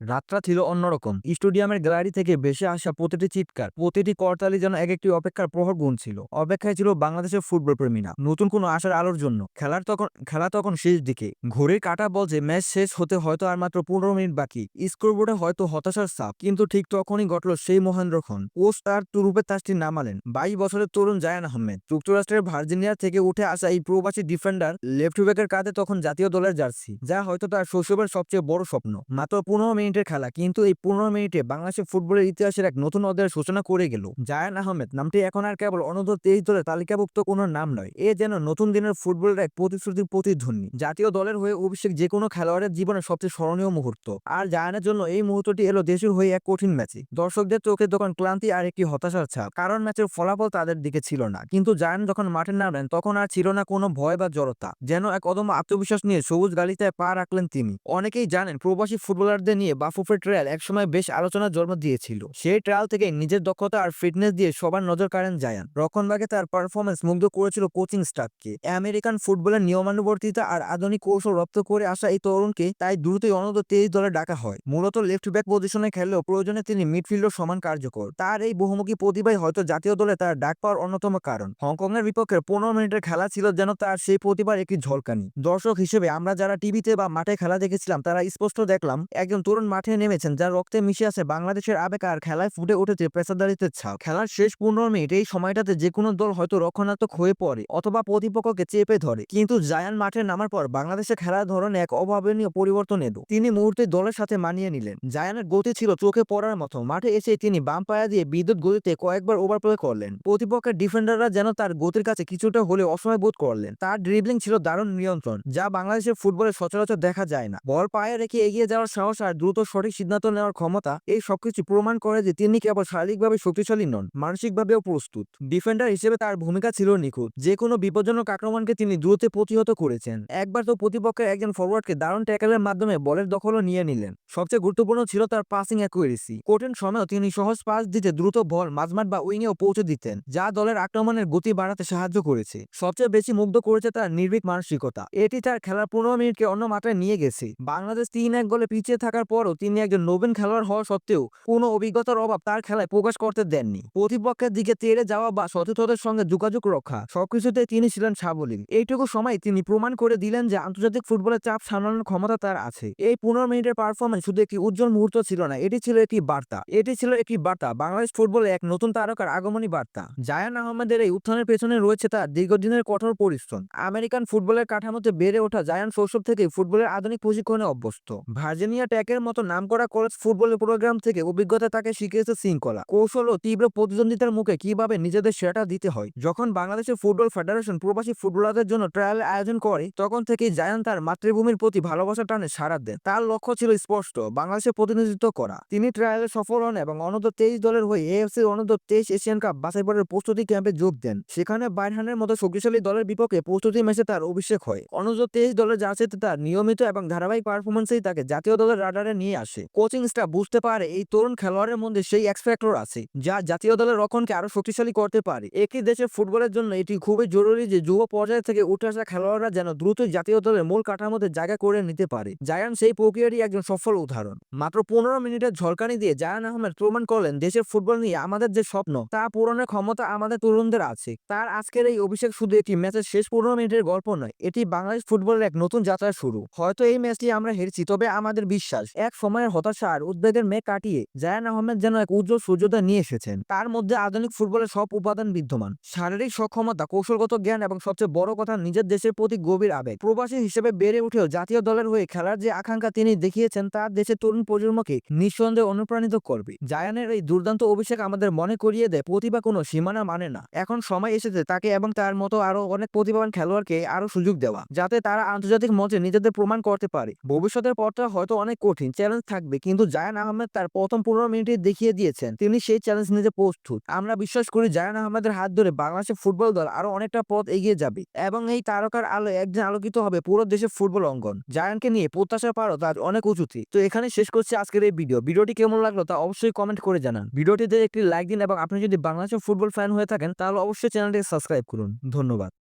রাতটা ছিল অন্যরকম। স্টেডিয়ামের গ্যালারি থেকে ভেসে আসা প্রতিটি চিৎকার, প্রতিটি করতালি যেন এক একটি অপেক্ষার প্রহর গুনছিল। অপেক্ষায় ছিল বাংলাদেশের ফুটবল প্রেমীরা নতুন কোনো আশার আলোর জন্য। খেলা তখন শেষ দিকে। ঘড়ির কাঁটা বলছে ম্যাচ শেষ হতে হয়তো আর মাত্র 15 মিনিট বাকি। স্কোরবোর্ডে হয়তো হতাশার ছাপ, কিন্তু ঠিক তখনই ঘটল সেই মহেন্দ্রক্ষণ। কোচ তার তুরুপের তাসটি নামালেন। 22 বছরের তরুণ জায়ান আহমেদ, যুক্তরাষ্ট্রের ভার্জিনিয়া থেকে উঠে আসা এই প্রবাসী ডিফেন্ডার লেফট ব্যাকের কাঁধে তখন জাতীয় দলের জার্সি, যা হয়তো তার শৈশবের সবচেয়ে বড় স্বপ্ন। মাত্র 15 মিনিটের খেলা, কিন্তু এই 15 মিনিটে বাংলাদেশের ফুটবলের ইতিহাসের এক নতুন অধ্যায়ের সূচনা করে গেল। জায়ান আহমেদ নামটি এখন আর কেবল অনূর্ধ্ব 23 দলে তালিকাভুক্ত কোনো নাম নয়, এ যেন নতুন দিনের ফুটবলের এক প্রতিশ্রুতির প্রতিধ্বনি। জাতীয় দলের হয়ে অভিষেক যে কোনো খেলোয়াড়ের জীবনের সবচেয়ে স্মরণীয় মুহূর্ত, আর জায়ানের জন্য এই মুহূর্তটি এলো দেশের হয়ে এক কঠিন ম্যাচে। দর্শকদের চোখে তখন ক্লান্তি আর একটি হতাশার ছাপ, কারণ ম্যাচের ফলাফল তাদের দিকে ছিল না। কিন্তু জায়ান যখন মাঠে নামলেন তখন আর ছিল না কোনো ভয় বা জড়তা, যেন এক অদম্য আত্মবিশ্বাস নিয়ে সবুজ গালিচায় পা রাখলেন তিনি। অনেকেই জানেন প্রবাসী ফুটবলারদের নিয়ে বাফুফের ট্রায়াল একসময় বেশ আলোচনার জন্ম দিয়েছিল। সেই ট্রায়াল থেকে নিজের দক্ষতা আর ফিটনেস দিয়ে সবার নজর কাড়েন জায়ান। রক্ষণভাগে তার পারফরমেন্স মুগ্ধ করেছিল কোচিং স্টাফকে। আমেরিকান ফুটবলের নিয়মানুবর্তিতা আর আধুনিক কৌশল রপ্ত করে আসা এই তরুণকে তাই দ্রুতই অনূর্ধ্ব 23 দলে ডাকা হয়। মূলত লেফট ব্যাক পজিশনে খেললেও প্রয়োজনে তিনি মিডফিল্ডের সমান কার্যকর। তার এই বহুমুখী প্রতিভাই হয়তো জাতীয় দলে তার ডাক পাওয়ার অন্যতম কারণ। হংকংয়ের বিপক্ষে 15 মিনিটের খেলা ছিল যেন তার সেই প্রতিভার একটি ঝলকানি। দর্শক হিসেবে আমরা যারা টিভিতে বা মাঠে খেলা দেখেছিলাম তারা স্পষ্ট দেখলাম একজন তরুণ মাঠে নেমেছেন যার রক্তে মিশে আছে বাংলাদেশের আবেগ, আর খেলায় ফুটে উঠেছে পেশাদারিত্বের ছাপ। খেলার শেষ 15 মিনিট, এই সময়টাতে যে কোনো দল হয়তো রক্ষণাত্মক হয়ে পড়ে অথবা প্রতিপক্ষকে চেপে ধরে, কিন্তু জায়ান মাঠে নামার পর বাংলাদেশের খেলার ধরনে এক অভাবনীয় পরিবর্তন এলো। তিনি মুহূর্তে দলের সাথে মানিয়ে নিলেন। জায়ানের গতি ছিল চোখে পড়ার মতো। মাঠে এসে তিনি বাম পায়া দিয়ে বিদ্যুৎ গতিতে কয়েকবার ওভারপ্লে করলেন। প্রতিপক্ষের ডিফেন্ডাররা যেন তার গতির কাছে কিছুটা হলেও অসহায় বোধ করলেন। তার ড্রিবলিং ছিল দারুণ নিয়ন্ত্রণ, যা বাংলাদেশের ফুটবলে সচরাচর দেখা যায় না। বল পায়ে রেখে এগিয়ে যাওয়ার সাহস আর দ্রুত সঠিক সিদ্ধান্ত নেওয়ার ক্ষমতা, এই সবকিছু প্রমাণ করে যে তিনি কেবল শারীরিকভাবে শক্তিশালী নন, মানসিকভাবেও প্রস্তুত। ডিফেন্ডার হিসেবে তার ভূমিকা ছিল নিখুঁত। যে কোনো বিপজ্জনক আক্রমণকে তিনি দ্রুত প্রতিহত করেছেন। একবার তো প্রতিপক্ষের একজন ফরওয়ার্ডকে দারুণ ট্যাকেলের মাধ্যমে বলের দখলও নিয়ে নিলেন। সবচেয়ে গুরুত্বপূর্ণ ছিল তার পাসিং অ্যাকুরেসি। কঠিন সময়েও তিনি সহজ পাস দিতে দ্রুত বল মাঝমাঠ বা উইংয়েও পৌঁছে দিতেন, যা দলের আক্রমণের গতি বাড়াতে সাহায্য করেছে। সবচেয়ে বেশি মুগ্ধ করেছে তার নির্ভীক মানসিকতা। এটি তার খেলার 15 মিনিটকে অন্য মাত্রায় নিয়ে গেছে। বাংলাদেশ 3-1 গোলে পিছিয়ে থাকার পরও তিনি একজন নবীন খেলোয়াড় হওয়া সত্ত্বেও কোনো অভিজ্ঞতার অভাব তার খেলায় প্রকাশ করতে দেননি। প্রতিপক্ষের দিকে তেড়ে যাওয়া বা সতীর্থদের সঙ্গে যোগাযোগ রক্ষা, সবকিছুতে তিনি ছিলেন সাবলীল। এইটুকু সময় তিনি প্রমাণ করে দিলেন যে আন্তর্জাতিক ফুটবলের চাপ সামলানোর ক্ষমতা তার আছে। এই 15 মিনিটের পারফরমেন্স শুধু একটি উজ্জ্বল মুহূর্ত ছিল না, এটি ছিল একটি বার্তা, বাংলাদেশ ফুটবলে এক নতুন তারকার আগমনী বার্তা। জায়ান আহমেদের এই উত্থানের পেছনে রয়েছে তার দীর্ঘদিনের কঠোর পরিশ্রম। আমেরিকান ফুটবলের কাঠামোতে বেড়ে ওঠা জায়ান শৈশব থেকেই ফুটবলের আধুনিক প্রশিক্ষণে অভ্যস্ত। ভার্জিনিয়া টেকের মতো নামকরা কলেজ ফুটবলের প্রোগ্রাম থেকে অভিজ্ঞতা তাকে শিখিয়েছে শৃঙ্খলা, কৌশল ও তীব্র প্রতিদ্বন্দ্বিতার মুখে কিভাবে নিজেদের সেটা দিতে হয়। যখন বাংলাদেশের ফুটবল ফেডারেশন প্রবাসী ফুটবলারদের জন্য ট্রায়াল আয়োজন করে, তখন থেকেই জায়ান তার মাতৃভূমির প্রতি ভালোবাসা টানে সাড়া দেন। তার লক্ষ্য ছিল স্পষ্ট, বাংলাদেশের প্রতিনিধিত্ব করা। তিনি ট্রায়ালে সফল হন এবং অনূর্ধ্ব 23 দলের হয়ে এএফসি অনূর্ধ্ব 23 এশিয়ান কাপ বাছাইপর্বের প্রস্তুতি ক্যাম্পে যোগ দেন। সেখানে বাইরহানের মতো শক্তিশালী দলের বিপক্ষে প্রস্তুতি ম্যাচে তার অভিষেক হয়। অনূর্ধ্ব 23 দলের জার্সিতে তার নিয়মিত এবং ধারাবাহিক পারফরমেন্সেই তাকে জাতীয় দলের রাডারে নিয়ে আসে। কোচিং স্টাফ বুঝতে পারে এই তরুণ খেলোয়াড়ের মধ্যে সেই এক্স ফ্যাক্টর আছে, যা জাতীয় দলের রক্ষণকে আরো শক্তিশালী করতে পারে। একই দেশের ফুটবলের জন্য এটি খুবই জরুরি যে যুব পর্যায় থেকে উঠে আসা খেলোয়াড়রা যেন দ্রুতই জাতীয় দলের মূল কাঠামোতে জায়গা করে নিতে পারে। জায়ান সেই প্রক্রিয়ারই একজন সফল উদাহরণ। মাত্র 15 মিনিটের ঝলকানি দিয়ে জায়ান আহমেদ প্রমাণ করলেন দেশের ফুটবল নিয়ে আমাদের যে স্বপ্ন তা পূরণের ক্ষমতা আমাদের তরুণদের আছে। তার আজকের এই অভিষেক শুধু একটি ম্যাচের শেষ 15 মিনিটের গল্প নয়, এটি বাংলাদেশ ফুটবলের এক নতুন যাত্রার শুরু। হয়তো এই ম্যাচটি আমরা হেরেছি, তবে আমাদের বিশ্বাস এক সময়ের হতাশা আর উদ্বেগের মেঘ কাটিয়ে জায়ান আহমেদ যেন এক উজ্জ্বল সূর্যোদয় নিয়ে এসেছেন। তার মধ্যে আধুনিক ফুটবলের সব উপাদান বিদ্যমান, শারীরিক সক্ষমতা, কৌশলগত জ্ঞান এবং সবচেয়ে বড় কথা নিজের দেশের প্রতি গভীর আবেগ। প্রবাসী হিসেবে বেড়ে উঠেও জাতীয় দলের হয়ে খেলার যে আকাঙ্ক্ষা তিনি দেখিয়েছেন তা দেশের তরুণ প্রজন্মকে নিঃসন্দেহে অনুপ্রাণিত করবে। জায়ানের এই দুর্দান্ত অভিষেক আমাদের মনে করিয়ে দেয় প্রতিভা কোনো সীমানা মানে না। এখন সময় এসেছে তাকে এবং তার মতো আরো অনেক প্রতিভাবান খেলোয়াড়কে আরো সুযোগ দেওয়া, যাতে তারা আন্তর্জাতিক মঞ্চে নিজেদের প্রমাণ করতে পারে। ভবিষ্যতের পথটা হয়তো অনেক কঠিন, চ্যালেঞ্জ থাকবে, কিন্তু জায়ান আহমেদ তার প্রথম 15 মিনিটে দেখিয়ে দিয়েছেন তিনি সেই চ্যালেঞ্জ নিতে প্রস্তুত। আমরা বিশ্বাস করি জায়ান আহমেদের হাত ধরে বাংলাদেশের ফুটবল দল আরো অনেকটা পথ এগিয়ে যাবে এবং এই তারকার আলো একদিন আলোকিত হবে পুরো দেশের ফুটবল অঙ্গন। জায়ানকে নিয়ে প্রত্যাশা পারো তার অনেক উঁচুতে। তো এখানে শেষ করছি আজকের এই ভিডিওটি কেমন লাগলো তা অবশ্যই কমেন্ট করে জানান। ভিডিওটিতে একটি লাইক দিন এবং আপনি যদি বাংলাদেশের ফুটবল ফ্যান হয়ে থাকেন তাহলে অবশ্যই চ্যানেলটিকে সাবস্ক্রাইব করুন। ধন্যবাদ।